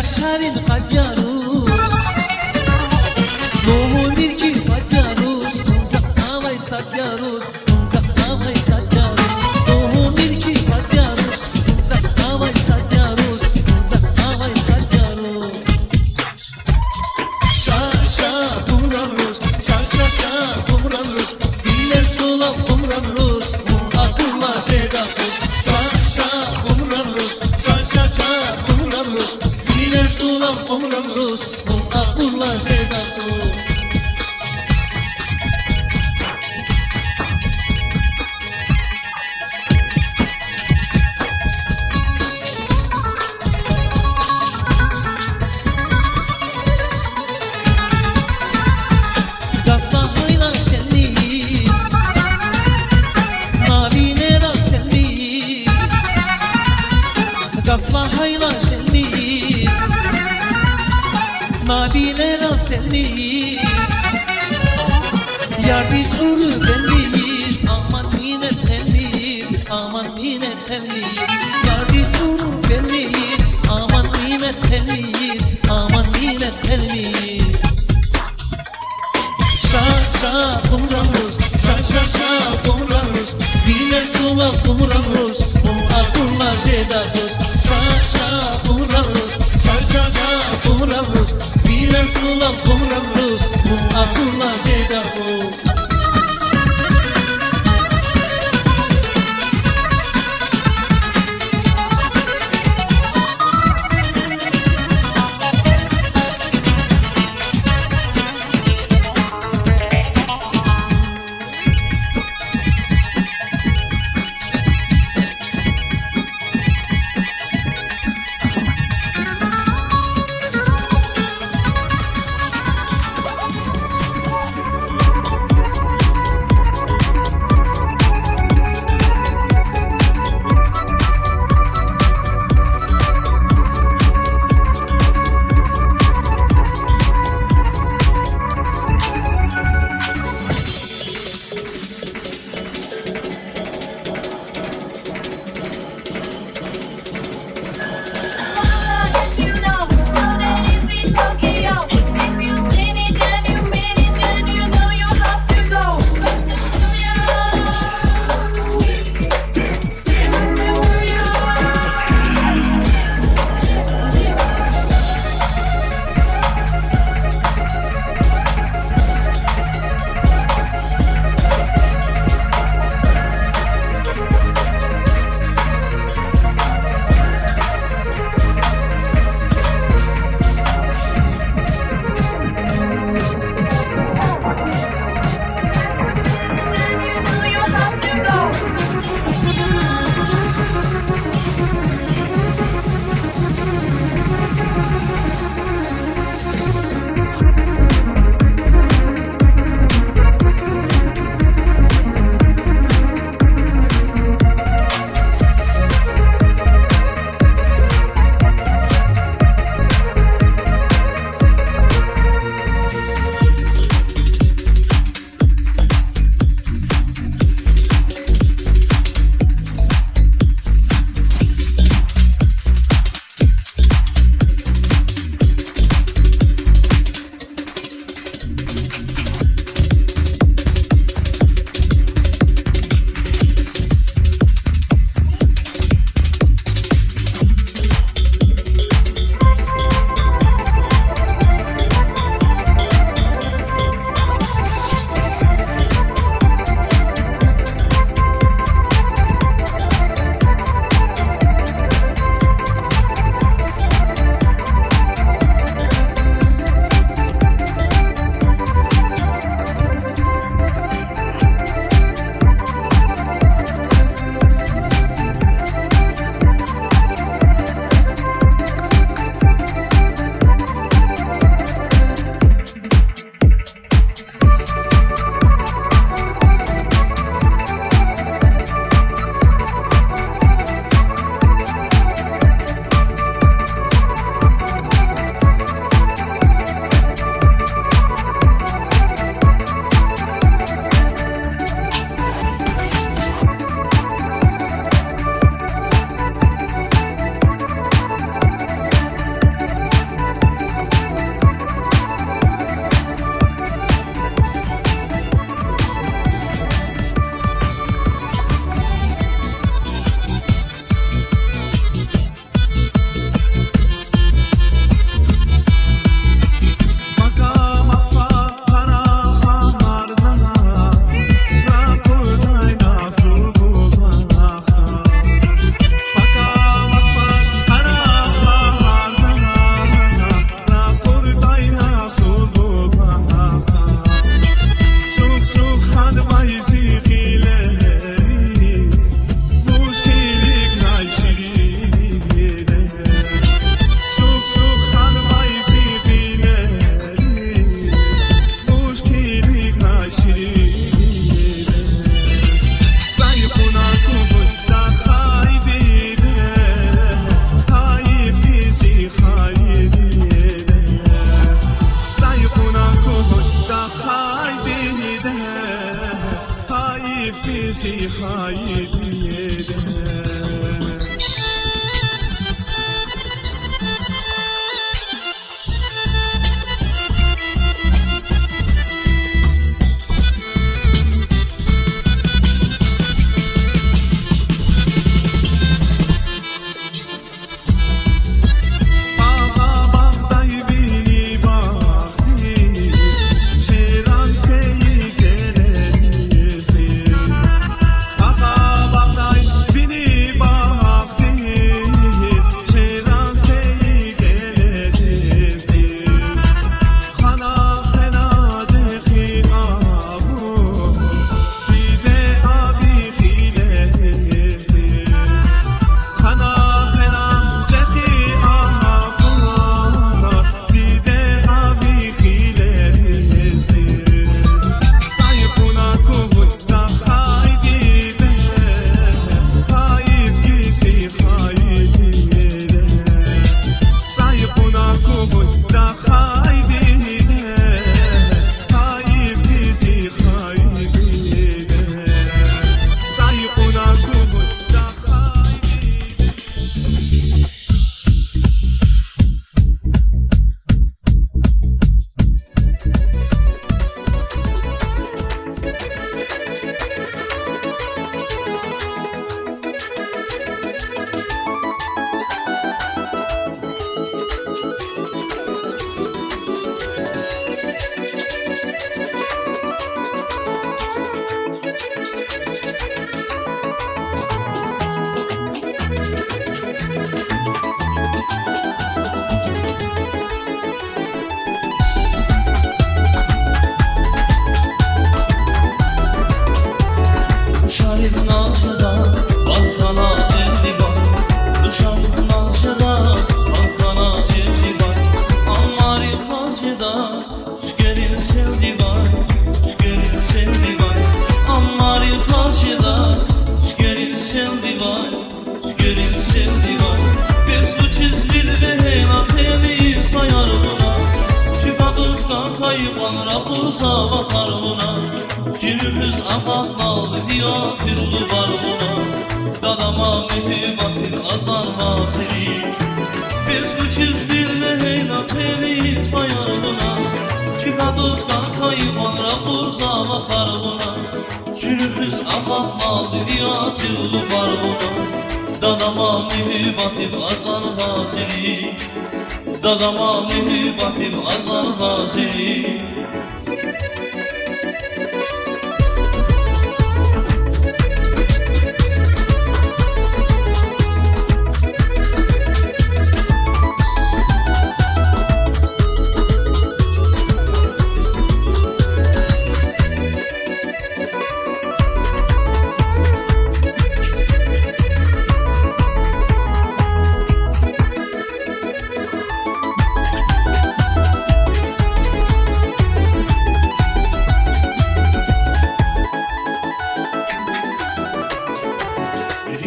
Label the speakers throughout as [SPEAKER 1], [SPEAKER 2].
[SPEAKER 1] Yaşar'ın Hacarus Doğu Mirki Hacarus Unzakavay Sakyarus Unzakavay Sakyarus Doğu Mirki Hacarus Unzakavay Sakyarus Unzakavay Sakyarus Şa kumrarus Şa kumrarus Diller sola kumrarus Akılla şedasus Şa kumrarus Şa kumrarus Diller sola kumrarus Akılla şedasus Hayla selmi Nabinera selmi Yardi çuru belli Aman mine telli Aman mine telli Yardi çuru belli Aman mine telli Aman mine telli Şa kumrarus Şa kumrarus Bine çula kumrarus Akılla şedatus Şa kumrarus Şa kumrarus Bine çula kumrarus Akılla şedatus kayıpan Rabbursa vakarına Cürühüz akatmalı diyafirlu barbuna Dadama mühimmatin azar vasiri Biz üçüz bir ve heyna periyiz bayarına Çıkadızdan kayıpan Rabbursa vakarına Cürühüz akatmalı diyafirlu barbuna Dadama mühimmatin azar vasiri Dadama mühimmatin azar vasiri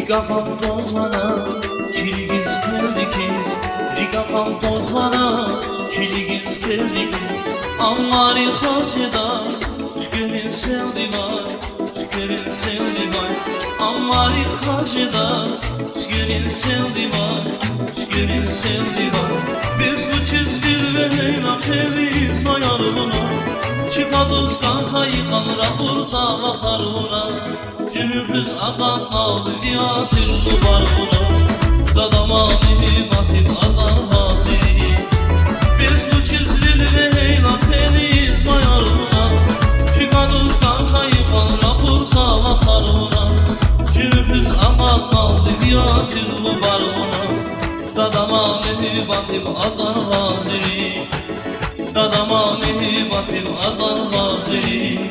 [SPEAKER 1] Rigafam tozmana, çiligiz keldikiz Rigafam tozmana, çiligiz keldikiz Ammari hacıda, tükerin sevdi var Tükerin sevdi var Ammari hacıda, tükerin sevdi var Tükerin sevdi var Biz bu çizdir ve heyna periyiz ayarına Çıkadızdan kayıkan Rabbursa vakarına Cürühüz akatmalı diyafirlu barbuna Dadama mühimmatin azar vasiri Biz bu çizlil ve heyna periyiz mayarına Çıkadızdan kayıpan Rabbursa vakarına Cürühüz akatmalı diyafirlu barbuna Dadama mühimmatin azar vasiri Dadama mühimmatin azar vasiri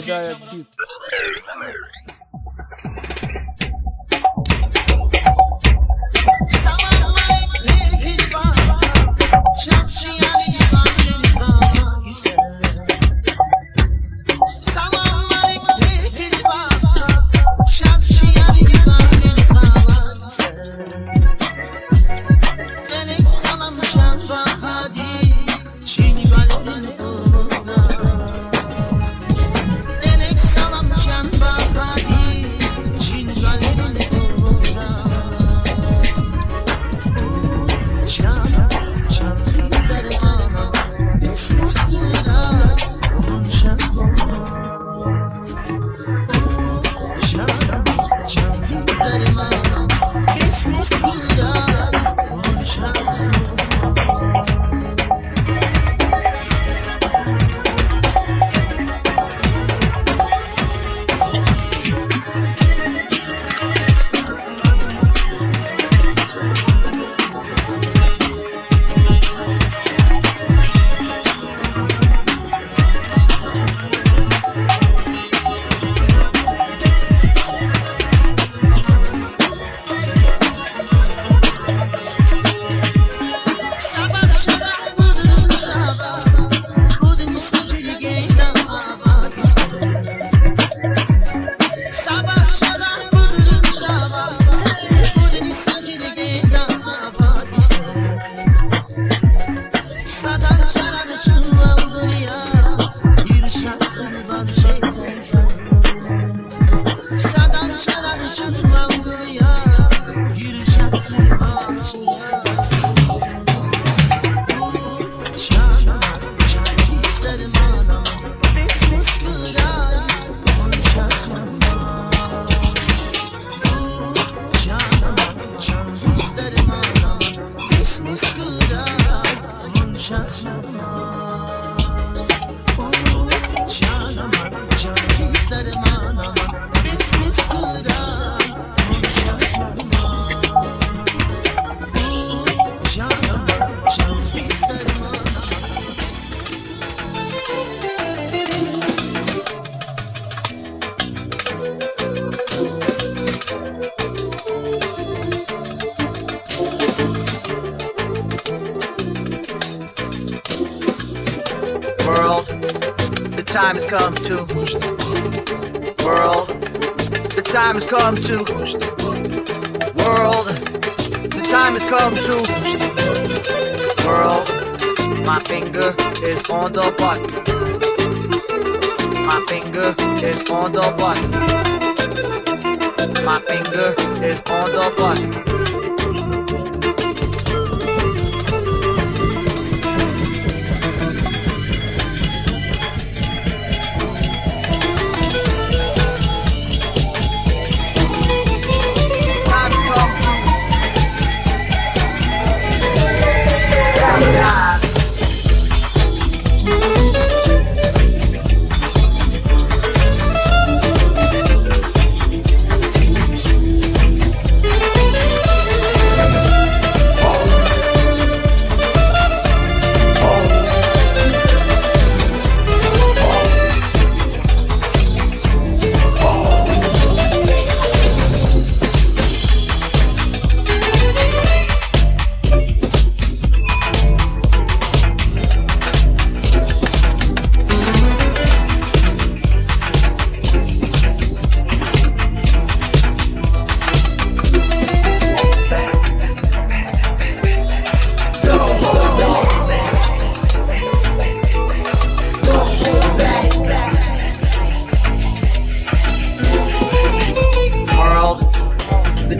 [SPEAKER 2] Hidayet Beats.
[SPEAKER 1] isterim anam Sus kıram konuşasmama Canım can isterim anam
[SPEAKER 3] World, the time has come to. World, the time has come to. World, the time has come to. World, my finger is on the button. My finger is on the button. My finger is on the button.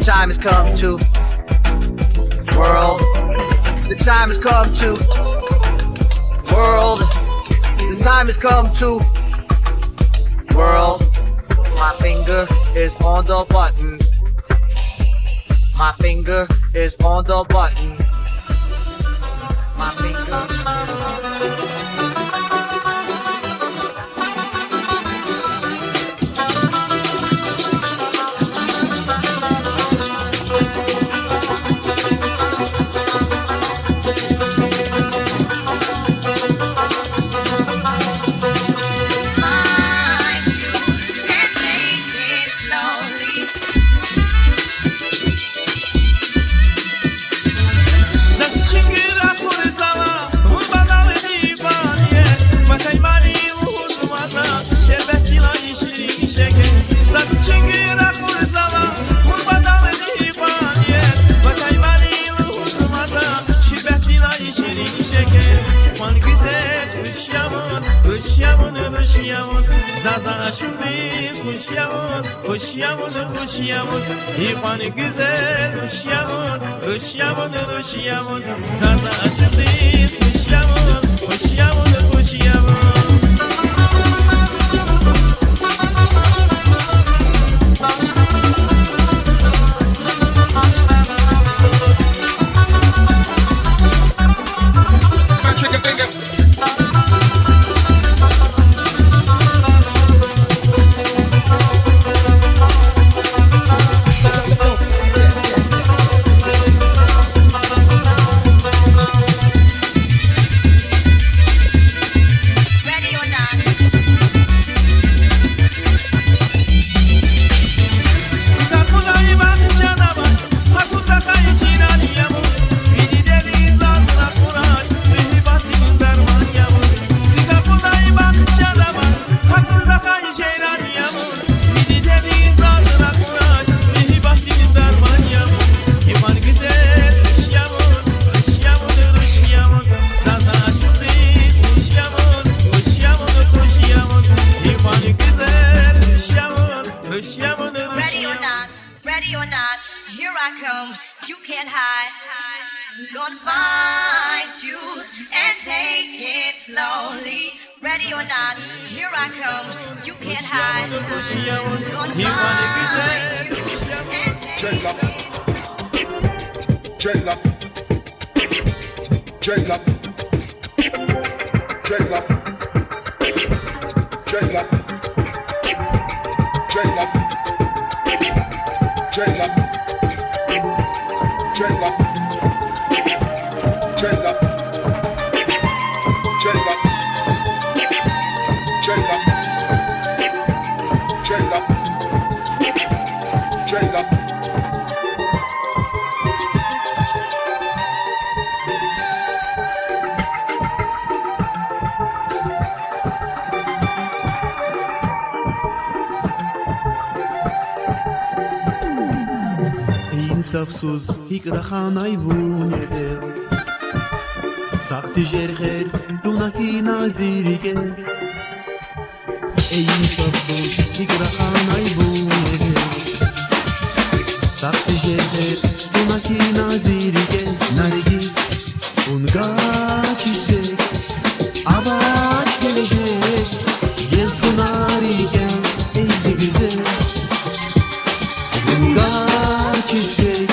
[SPEAKER 3] Time has come to. World, the time has come to. World, the time has come to. World, my finger is on the button. My finger is on the button. My finger. Zaza şubiz hoş yavun, hoş yavun, hoş yavun. İvan güzel hoş yavun, hoş yavun, hoş yavun. Zaza şubiz hoş yavun, hoş yavun, hoş yavun.
[SPEAKER 4] Ready or not, ready or not, here I come, you can't hide. Gonna find you and take it slowly. Ready or not, here I come, you can't hide. Gonna find you and take it.
[SPEAKER 5] Dreadlock. Dreadlock. Dreadlock. Dreadlock. İnsafsız hikrahanay vuneder Sakti jerher dunaki nazirige Ey insafsız hikrahanay vuneder Sakti jerher dunaki nazirige Narigi ungaç istek Abaç gelecek Gel tunarige Eyzi güzel Ungaç istek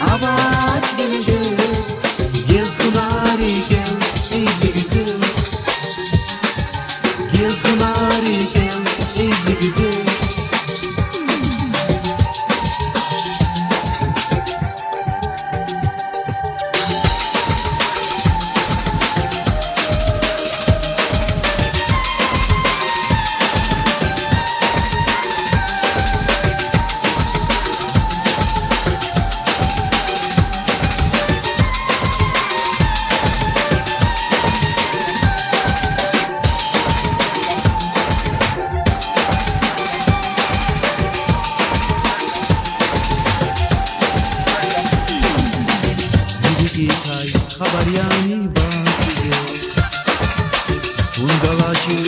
[SPEAKER 5] Abaç gelecek Gel tunarige Eyzi güzel Gel tunarige Eyzi güzel Хабаряни бахтиге Унгалачи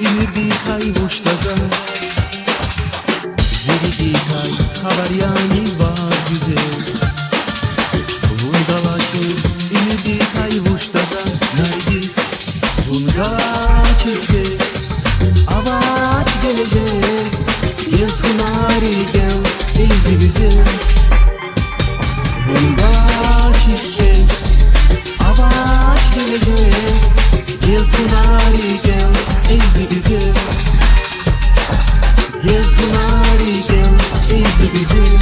[SPEAKER 5] имирди хай вуштага Зириди хай хабаряни бахтиге Унгалачи имирди хай вуштага Найди Унгачиге Avaç gelecek Gel tunari gel Eyzi güzel Ungaçige Avaç gelecek Gel tunari gel Eyzi güzel Gel tunari gel Eyzi güzel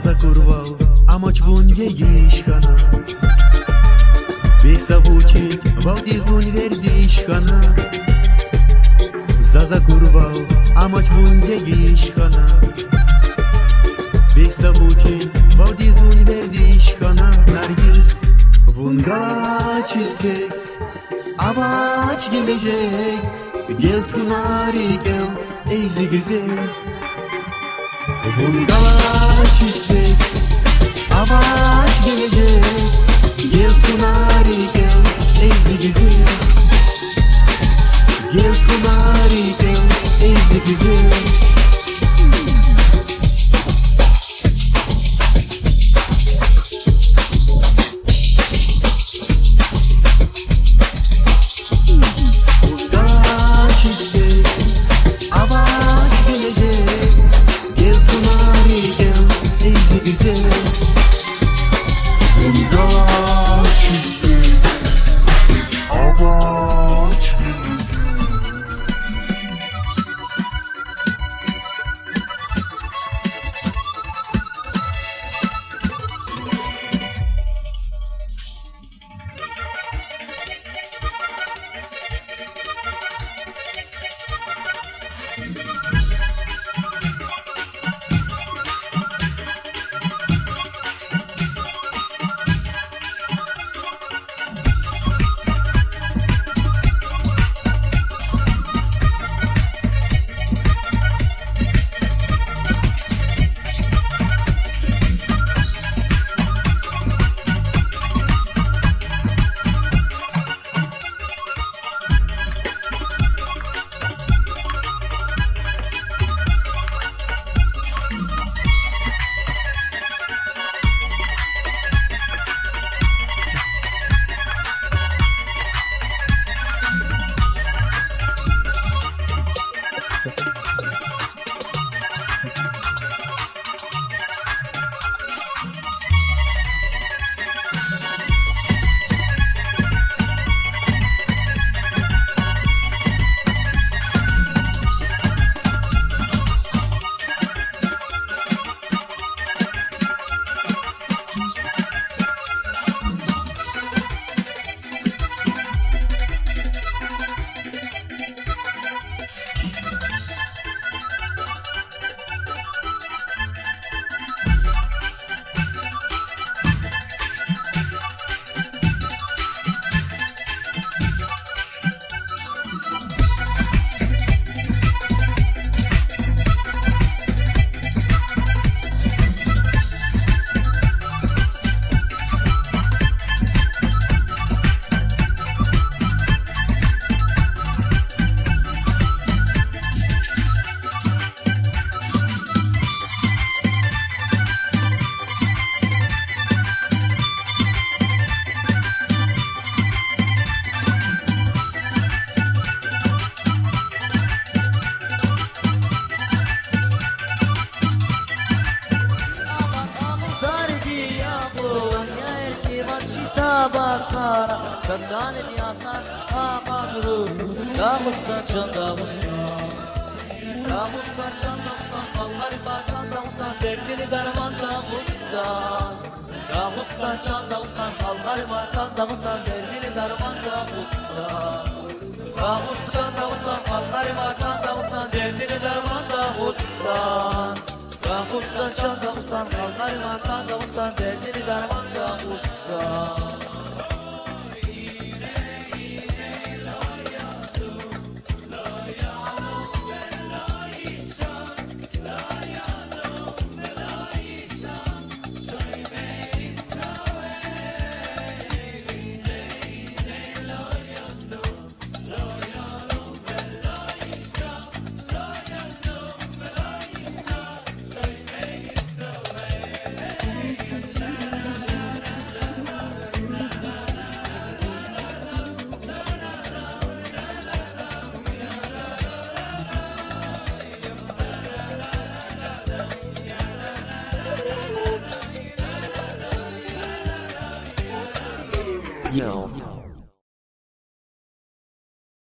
[SPEAKER 5] Zakurwał, a moć wundzie iszkana Besavuci, bauti zluni verdi iszkana Zakurwał, a moć wundzie iszkana Besavuci, bauti zluni verdi iszkana Nargis, vungaç istek Avaç gelecek Gel tunari gel Eyzi güzel Ungaç istek Avaç gelecek Gel tunari gel Eyzi güzel Gel tunari gel Eyzi güzel Ungaç istek Avaç gelecek Gel tunari gel Eyzi güzel Ungaç istek
[SPEAKER 6] Kastane diyasas ağaburu Namustan can namustan Namustan can namustan Vallahi bakan namustan Derdini darman namustan Namustan can namustan Vallahi bakan namustan Derdini darman namustan Namustan namustan Vallahi bakan namustan Derdini darman namustan Namustan can namustan Vallahi bakan namustan Derdini darman namustan
[SPEAKER 7] Yo.